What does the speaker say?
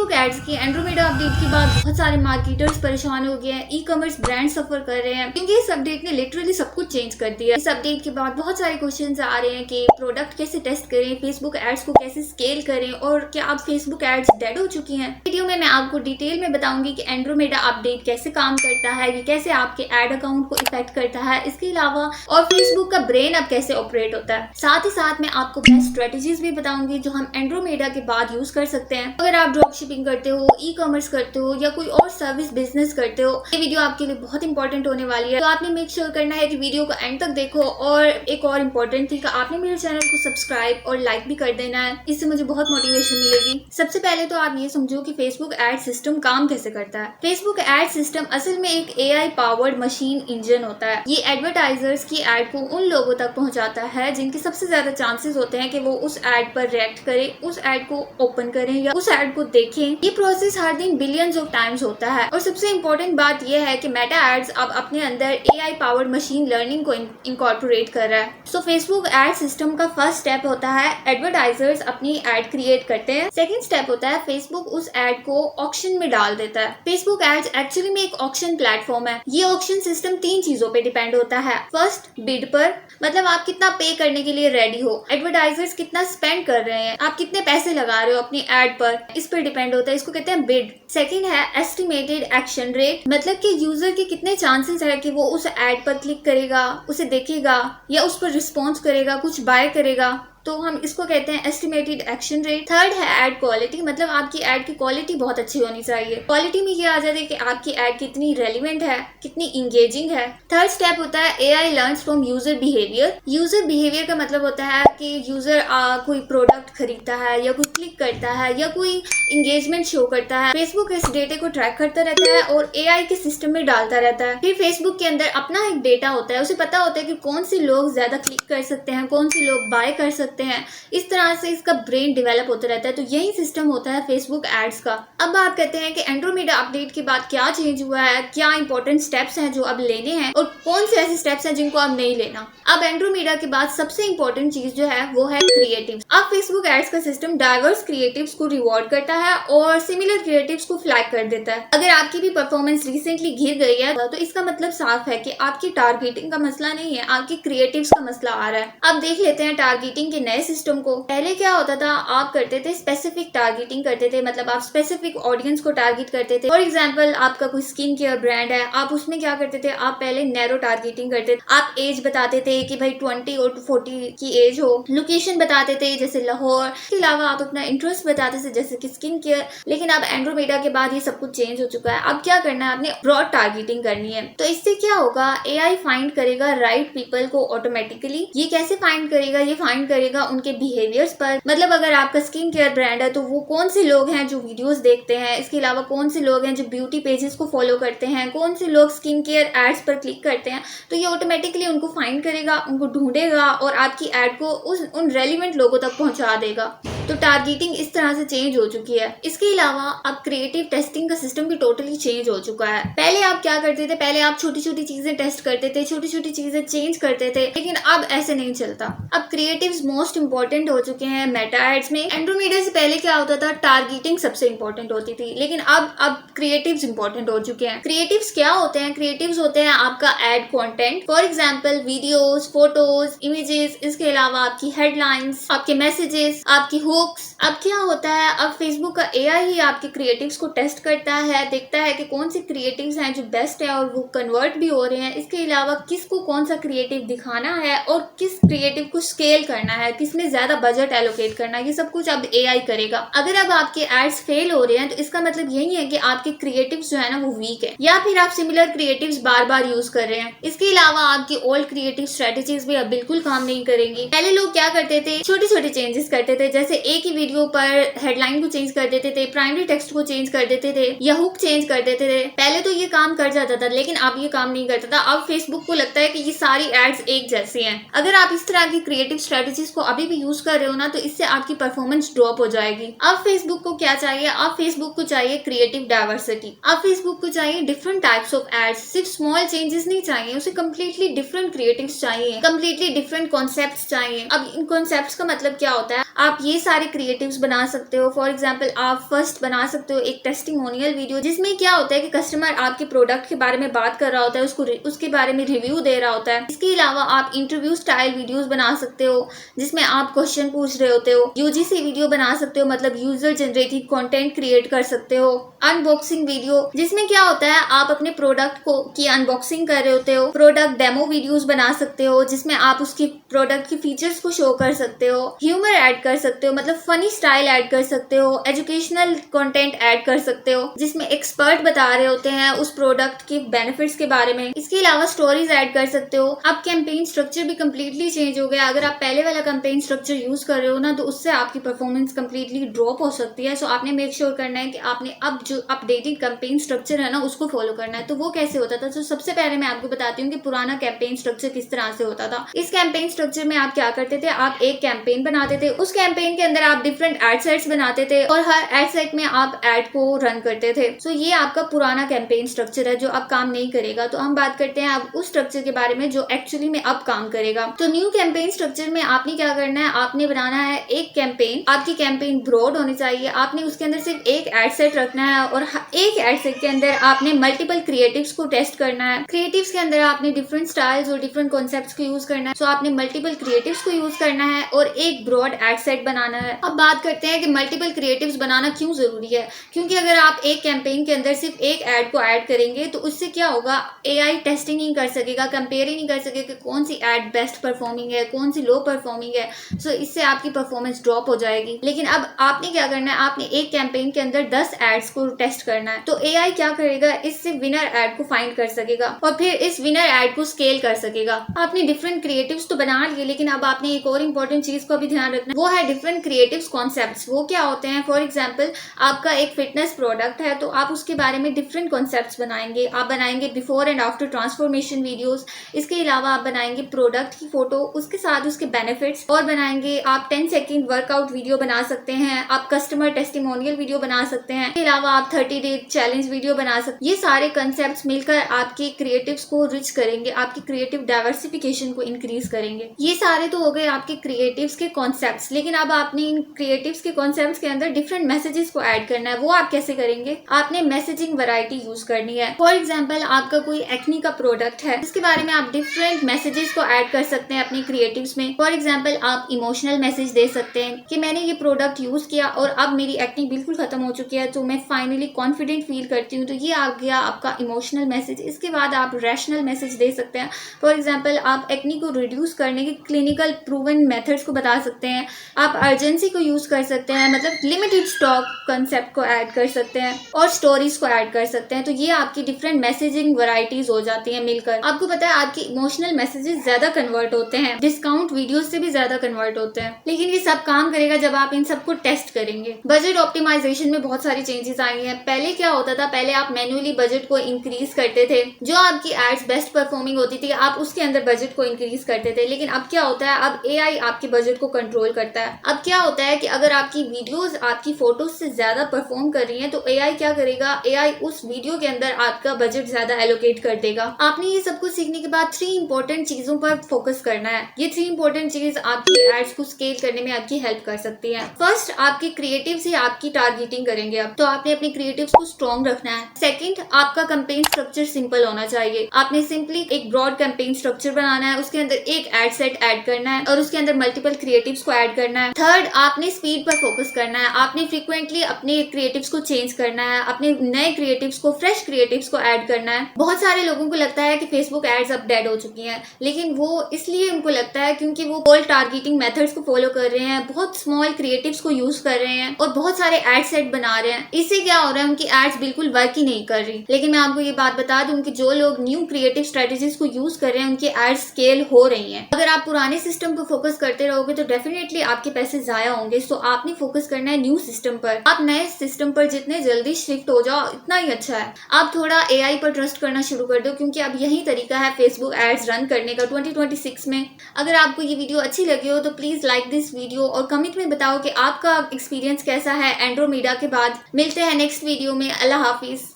Facebook ads की Andromeda update के बाद बहुत सारे मार्केटर्स परेशान हो गए हैं, ई कॉमर्स ब्रांड सफर कर रहे हैं क्योंकि इस अपडेट ने लिटरली सब कुछ चेंज कर दिया। इस अपडेट के बाद बहुत सारे क्वेश्चंस आ रहे हैं कि प्रोडक्ट कैसे टेस्ट करें, फेसबुक एड्स को कैसे स्केल करें और क्या अब फेसबुक एड्स डेड हो चुकी हैं। वीडियो में मैं आपको डिटेल में बताऊंगी कि एंड्रोमेडा अपडेट कैसे काम करता है, ये कैसे आपके एड अकाउंट को इफेक्ट करता है, इसके अलावा और फेसबुक का ब्रेन अब कैसे ऑपरेट होता है। साथ ही साथ मैं आपको बेस्ट स्ट्रेटेजीज भी बताऊंगी जो हम एंड्रोमेडा के बाद यूज कर सकते हैं। अगर आप ड्रॉप शिपिंग करते हो, ई कॉमर्स करते हो या कोई और सर्विस बिजनेस करते हो, ये वीडियो आपके लिए बहुत इंपॉर्टेंट होने वाली है। तो आपने मेक श्योर करना है कि वीडियो को एंड तक देखो। और एक और इम्पोर्टेंट थी कि आपने मेरे चैनल को सब्सक्राइब और लाइक भी कर देना है, इससे मुझे बहुत मोटिवेशन मिलेगी। सबसे पहले तो आप ये समझो कि फेसबुक एड सिस्टम काम कैसे करता है। फेसबुक एड सिस्टम असल में एक AI पावर्ड मशीन इंजन होता है। ये एडवर्टाइजर्स की एड को उन लोगों तक पहुंचाता है जिनके सबसे ज्यादा चांसेस होते हैं कि वो उस एड पर रिएक्ट करें, उस एड को ओपन करें या उस एड को देखें। ये प्रोसेस हर दिन बिलियंस ऑफ टाइम्स होता है। और सबसे इम्पोर्टेंट बात यह है कि मेटा एड्स अब अपने अंदर AI पावर्ड मशीन लर्निंग को इनकॉर्पोरेट कर रहा है। सो फेसबुक एड सिस्टम का फर्स्ट स्टेप होता है एडवर्टाइजर्स अपनी एड क्रिएट करते हैं। सेकंड स्टेप होता है फेसबुक उस एड को ऑक्शन में डाल देता है। फेसबुक एड्स एक्चुअली में एक ऑक्शन प्लेटफॉर्म है। ये ऑक्शन सिस्टम 3 चीजों पे डिपेंड होता है। फर्स्ट, बिड पर, मतलब आप कितना पे करने के लिए रेडी हो, एडवर्टाइजर्स कितना स्पेंड कर रहे हैं, आप कितने पैसे लगा रहे हो अपनी एड पर, इस पर डिपेंड होता है। इसको कहते हैं बिड। सेकंड है एस्टिमेटेड एक्शन रेट, मतलब कि यूजर के कितने चांसेस है कि वो उस एड पर क्लिक करेगा, उसे देखेगा या उस पर रिस्पॉन्स करेगा, कुछ बाय करेगा, तो हम इसको कहते हैं एस्टिमेटेड एक्शन रेट। थर्ड है एड क्वालिटी, मतलब आपकी एड की क्वालिटी बहुत अच्छी होनी चाहिए। क्वालिटी में ये आ जाता है कि आपकी एड कितनी रेलिवेंट है, कितनी इंगेजिंग है। थर्ड स्टेप होता है AI learns from user behaviour. User behaviour का मतलब होता है कि यूजर कोई प्रोडक्ट खरीदता है या कोई क्लिक करता है या कोई इंगेजमेंट शो करता है, फेसबुक इस डेटा को ट्रैक करता रहता है और AI के सिस्टम में डालता रहता है। फिर फेसबुक के अंदर अपना एक डेटा होता है, उसे पता होता है कि कौन से लोग ज्यादा क्लिक कर सकते हैं, कौन से लोग बाय कर सकते हैं। इस तरह से इसका ब्रेन डेवलप होता रहता है। तो यही सिस्टम होता है फेसबुक एड्स का। अब बात करते हैं कि एंड्रोमेडा अपडेट के बाद क्या चेंज हुआ है, क्या इंपॉर्टेंट स्टेप्स हैं जो अब लेने हैं और कौन से ऐसे स्टेप्स हैं जिनको अब नहीं लेना। अब एंड्रोमेडा के बाद सबसे इंपॉर्टेंट चीज जो है वो है क्रिएटिव। अब फेसबुक एड्स का सिस्टम डाइवर्स क्रिएटिव्स को रिवॉर्ड करता है और सिमिलर क्रिएटिव्स को फ्लैग कर देता है। अगर आपकी भी परफॉर्मेंस रिसेंटली गिर गई है तो इसका मतलब साफ है कि आपकी टारगेटिंग का मसला नहीं है, आपकी क्रिएटिव्स का मसला आ रहा है। अब देख लेते हैं टारगेटिंग के नए सिस्टम को। पहले क्या होता था, आप करते थे स्पेसिफिक टारगेटिंग करते थे, मतलब आप स्पेसिफिक ऑडियंस को टारगेट करते थे। फॉर एग्जांपल आपका कोई स्किन केयर ब्रांड है, आप उसमें क्या करते थे, आप पहले नैरो टारगेटिंग करते थे। आप एज बताते थे कि भाई 20 और 40 की एज हो, लोकेशन बताते थे जैसे लाहौर, इसके अलावा आप अपना इंटरेस्ट बताते थे जैसे कि स्किन केयर। लेकिन अब एंड्रोमेडा के बाद ये सब कुछ चेंज हो चुका है। अब क्या करना है, आपने ब्रॉड टारगेटिंग करनी है। तो इससे क्या होगा, AI फाइंड करेगा राइट पीपल को ऑटोमेटिकली। ये कैसे फाइंड करेगा, ये फाइंड करेगा उनके बिहेवियर्स पर। मतलब अगर आपका स्किन केयर ब्रांड है तो वो कौन से लोग हैं जो वीडियोस देखते हैं, इसके अलावा कौन से लोग हैं जो ब्यूटी पेजेस को फॉलो करते हैं, कौन से लोग स्किन केयर एड्स पर क्लिक करते हैं, तो ये ऑटोमेटिकली उनको फाइंड करेगा, उनको ढूंढेगा और आपकी एड को उन रेलिवेंट लोगों तक पहुंचा देगा। तो टारगेटिंग इस तरह से चेंज हो चुकी है। इसके अलावा अब क्रिएटिव टेस्टिंग का सिस्टम भी टोटली चेंज हो चुका है। पहले आप क्या करते थे, पहले आप छोटी छोटी चीजें टेस्ट करते थे, छोटी छोटी चीजें चेंज करते थे, लेकिन अब ऐसे नहीं चलता। अब क्रिएटिव्स मोस्ट इंपॉर्टेंट हो चुके हैं मेटा एड्स में। एंड्रोमेडा से पहले क्या होता था, टारगेटिंग सबसे इंपॉर्टेंट होती थी, लेकिन अब क्रिएटिव्स इंपॉर्टेंट हो चुके हैं। क्रिएटिव्स क्या होते हैं, क्रिएटिव्स होते हैं आपका ad content, for example videos, photos, images, इसके अलावा आपकी हेडलाइंस, आपके मैसेजेस, आपकी हुक्स। अब क्या होता है, अब फेसबुक का AI ही आपके क्रिएटिव्स को टेस्ट करता है, देखता है कि कौन से क्रिएटिव्स हैं जो बेस्ट है और वो कन्वर्ट भी हो रहे हैं। इसके अलावा किसको कौन सा क्रिएटिव दिखाना है और किस क्रिएटिव को स्केल करना है, किसमें ज्यादा बजट एलोकेट करना है, ये सब कुछ अब AI करेगा। अगर अब आपके एड्स फेल हो रहे हैं तो इसका मतलब यही है कि आपके क्रिएटिव्स जो है ना वो वीक है, या फिर आप सिमिलर क्रिएटिव्स बार बार यूज कर रहे हैं। इसके अलावा आपकी ओल्ड क्रिएटिव स्ट्रेटेजीज भी अब बिल्कुल काम नहीं करेंगी। पहले लोग क्या करते थे, छोटे छोटे चेंजेस करते थे, जैसे एक ही वीडियो पर हेडलाइन को चेंज कर देते थे, प्राइमरी टेक्स्ट को चेंज कर देते थे या हुक चेंज कर देते थे। पहले तो ये काम कर जाता था, लेकिन अब ये काम नहीं करता था। अब फेसबुक को लगता है कि ये सारी एड्स एक जैसी हैं। अगर आप इस तरह की क्रिएटिव स्ट्रेटेजीज को अभी भी यूज कर रहे हो ना, तो इससे आपकी परफॉर्मेंस ड्रॉप हो जाएगी। अब फेसबुक को क्या चाहिए, अब फेसबुक को चाहिए क्रिएटिव डाइवर्सिटी। अब फेसबुक को चाहिए डिफरेंट टाइप्स ऑफ एड्स। सिर्फ स्मॉल चेंजेस नहीं चाहिए, उसे कम्प्लीटली डिफरेंट क्रिएटिव्स चाहिए, कम्प्लीटली डिफरेंट कॉन्सेप्ट्स चाहिए। अब इन कॉन्सेप्ट्स का मतलब क्या होता है, आप ये सारे सारे क्रिएटिव्स बना सकते हो। फॉर एग्जाम्पल आप फर्स्ट बना सकते हो एक टेस्टिमोनियल वीडियो, जिसमें क्या होता है कि कस्टमर आपके प्रोडक्ट के बारे में बात कर रहा होता है, उसके बारे में रिव्यू दे रहा होता है। इसके अलावा आप इंटरव्यू स्टाइल वीडियोस बना सकते हो, जिसमें आप क्वेश्चन पूछ रहे होते हो। यूजीसी वीडियो बना सकते हो, मतलब यूजर जनरेटेड कंटेंट क्रिएट कर सकते हो। अनबॉक्सिंग वीडियो, जिसमें क्या होता है आप अपने प्रोडक्ट को की अनबॉक्सिंग कर रहे होते हो। प्रोडक्ट डेमो वीडियोस बना सकते हो, जिसमें आप उसकी प्रोडक्ट की फीचर्स को शो कर सकते हो। ह्यूमर ऐड कर सकते हो, मतलब फनी स्टाइल ऐड कर सकते हो। एजुकेशनल कंटेंट ऐड कर सकते हो, जिसमें एक्सपर्ट बता रहे होते हैं उस प्रोडक्ट के बेनिफिट्स के बारे में। इसके अलावा स्टोरीज ऐड कर सकते हो। अब कैंपेन स्ट्रक्चर भी कम्प्लीटली चेंज हो गया। अगर आप पहले वाला कैंपेन स्ट्रक्चर यूज कर रहे हो ना, तो उससे आपकी परफॉर्मेंस कम्प्लीटली ड्रॉप हो सकती है। सो आपने मेक श्योर करना है कि आपने अब जो अपडेटेड कैंपेन स्ट्रक्चर है ना, उसको फॉलो करना है। तो वो कैसे होता था? तो सबसे पहले मैं आपको बताती हूँ कि पुराना कैंपेन स्ट्रक्चर किस तरह से होता था। इस कैंपेन स्ट्रक्चर में आप क्या करते थे, आप एक कैंपेन बनाते थे, उस कैंपेन के अंदर आप डिफरेंट एड सेट्स बनाते थे और हर एड सेट में आप एड को रन करते थे। सो ये आपका पुराना कैंपेन स्ट्रक्चर है जो अब काम नहीं करेगा। तो हम बात करते हैं अब उस स्ट्रक्चर के बारे में जो एक्चुअली में अब काम करेगा। तो न्यू कैंपेन स्ट्रक्चर में आपने क्या करना है, आपने बनाना है एक कैंपेन। आपकी कैंपेन ब्रॉड होनी चाहिए। आपने उसके अंदर सिर्फ एक एड सेट रखना है और एक एड सेट के अंदर आपने मल्टीपल क्रिएटिव्स को टेस्ट करना है। क्रिएटिव्स के अंदर आपने डिफरेंट स्टाइल्स और डिफरेंट कॉन्सेप्ट्स को यूज करना है। सो आपने मल्टीपल क्रिएटिव्स को यूज करना है और एक ब्रॉड एड सेट बनाना है। अब बात करते हैं कि मल्टीपल क्रिएटिव्स बनाना क्यों जरूरी है। क्योंकि अगर आप एक कैंपेन के अंदर सिर्फ एक एड को ऐड करेंगे तो उससे क्या होगा, एआई टेस्टिंग नहीं कर सकेगा, कंपेयर ही नहीं कर सकेगा कि कौन सी एड बेस्ट परफॉर्मिंग है, कौन सी लो परफॉर्मिंग है। सो इससे आपकी परफॉर्मेंस ड्रॉप हो जाएगी। लेकिन अब आपने क्या करना है, आपने एक कैंपेन के अंदर 10 एड्स को टेस्ट करना है। तो एआई क्या करेगा, इससे विनर एड को फाइंड कर सकेगा और फिर इस विनर एड को स्केल कर सकेगा। आपने डिफरेंट क्रिएटिव्स तो बना लिए, लेकिन अब आपने एक और इम्पोर्टेंट चीज को भी ध्यान रखना है, वो है डिफरेंट क्रिएटिव्स कॉन्सेप्ट्स। वो क्या होते हैं, फॉर एग्जाम्पल आपका एक फिटनेस प्रोडक्ट है तो आप उसके बारे में डिफरेंट कॉन्सेप्ट्स बनाएंगे। आप बनाएंगे before and after transformation videos. इसके अलावा आप बनाएंगे प्रोडक्ट की फोटो, उसके साथ उसके बेनिफिट्स, और बनाएंगे आप 10 सेकेंड वर्कआउट वीडियो बना सकते हैं। आप कस्टमर टेस्टिमोनियल वीडियो बना सकते हैं। इसके अलावा आप 30 डे चैलेंज वीडियो बना सकते हैं। ये सारे कंसेप्ट्स मिलकर आपके क्रिएटिव्स को रिच करेंगे, आपकी क्रिएटिव डाइवर्सिफिकेशन को इंक्रीज करेंगे। ये सारे तो हो गए आपके क्रिएटिव्स के कॉन्सेप्ट्स। लेकिन अब आपने इन क्रिएटिव्स के कॉन्सेप्ट्स के अंदर डिफरेंट मैसेजेस को ऐड करना है। वो आप कैसे करेंगे, आपने मैसेजिंग वैरायटी यूज करनी है। फॉर एग्जाम्पल आपका कोई एक्नी का प्रोडक्ट है, इसके बारे में आप डिफरेंट मैसेजेस को ऐड कर सकते हैं अपने क्रिएटिव्स में। फॉर एग्जाम्पल आप इमोशनल मैसेज दे सकते हैं कि मैंने ये प्रोडक्ट यूज किया और अब मेरी एक्नी बिल्कुल खत्म हो चुकी है, तो मैं फाइनली कॉन्फिडेंट फील करती हूँ। तो ये आ गया आपका इमोशनल मैसेज। इसके बाद आप रैशनल मैसेज दे सकते हैं। फॉर एग्जाम्पल आप एक्नी को रिड्यूस करने के क्लिनिकल प्रूवन मेथड्स को बता सकते हैं। आप अर्जेंसी को यूज कर सकते हैं, मतलब लिमिटेड स्टॉक कंसेप्ट को ऐड कर सकते हैं और स्टोरीज को ऐड कर सकते हैं। तो ये आपकी डिफरेंट मैसेजिंग वैरायटीज हो जाती हैं मिलकर। आपको पता है आपके इमोशनल मैसेजेस ज्यादा कन्वर्ट होते हैं, डिस्काउंट वीडियोस से भी ज्यादा कन्वर्ट होते हैं। लेकिन ये सब काम करेगा जब आप इन सबको टेस्ट करेंगे। बजट ऑप्टिमाइजेशन में बहुत सारी चेंजेस आई हैं। पहले क्या होता था, पहले आप मैन्युअली बजट को इंक्रीज करते थे। जो आपकी एड्स बेस्ट परफॉर्मिंग होती थी आप उसके अंदर बजट को इंक्रीज करते थे। लेकिन अब क्या होता है, अब एआई आपके बजट को कंट्रोल करता है। अब क्या होता है कि अगर आपकी वीडियोस आपकी फोटोज से ज्यादा परफॉर्म कर रही हैं तो एआई क्या करेगा, एआई उस वीडियो के अंदर आपका बजट ज्यादा एलोकेट कर देगा। आपने ये सब कुछ सीखने के बाद 3 इंपॉर्टेंट चीजों पर फोकस करना है। ये 3 इंपॉर्टेंट चीज आपकी एड्स को स्केल करने में आपकी हेल्प कर सकती है। फर्स्ट, आपके क्रिएटिव से आपकी टारगेटिंग करेंगे अब, तो आपने अपने क्रिएटिव्स को स्ट्रॉन्ग रखना है। सेकंड, आपका कैंपेन स्ट्रक्चर सिंपल होना चाहिए। आपने सिंपली एक ब्रॉड कैंपेन स्ट्रक्चर बनाना है, उसके अंदर एक एड सेट ऐड करना है और उसके अंदर मल्टीपल क्रिएटिव्स को ऐड करना है। थर्ड, आपने स्पीड पर फोकस करना है। आपने फ्रीक्वेंटली अपने क्रिएटिव्स को चेंज करना है, अपने नए क्रिएटिव्स को, फ्रेश क्रिएटिव्स को ऐड करना है। बहुत सारे लोगों को लगता है कि फेसबुक एड्स अब डेड हो चुकी हैं, लेकिन वो इसलिए उनको लगता है क्योंकि वो कोल्ड टारगेटिंग मेथड्स को फॉलो कर रहे हैं, बहुत स्मॉल क्रिएटिव्स को यूज कर रहे हैं और बहुत सारे एड सेट बना रहे हैं। इससे क्या हो रहा है, उनकी एड्स बिल्कुल वर्क ही नहीं कर रही। लेकिन मैं आपको ये बात बता दूं कि जो लोग न्यू क्रिएटिव स्ट्रेटेजीज को यूज कर रहे हैं उनकी एड्स स्केल हो रही हैं। अगर आप पुराने सिस्टम पर फोकस करते रहोगे तो डेफिनेटली आपके पैसे जाया होंगे। सो आपने फोकस करना है न्यू सिस्टम पर। आप नए सिस्टम पर जितने जल्दी शिफ्ट हो जाओ इतना ही अच्छा है। आप थोड़ा एआई पर ट्रस्ट करना शुरू कर दो, क्योंकि अब यही तरीका है फेसबुक एड्स रन करने का 2026 में। अगर आपको ये वीडियो अच्छी लगी हो तो प्लीज लाइक दिस वीडियो और कमेंट में बताओ कि आपका एक्सपीरियंस कैसा है एंड्रोमेडा के बाद। मिलते हैं नेक्स्ट वीडियो में। अल्लाह हाफिज।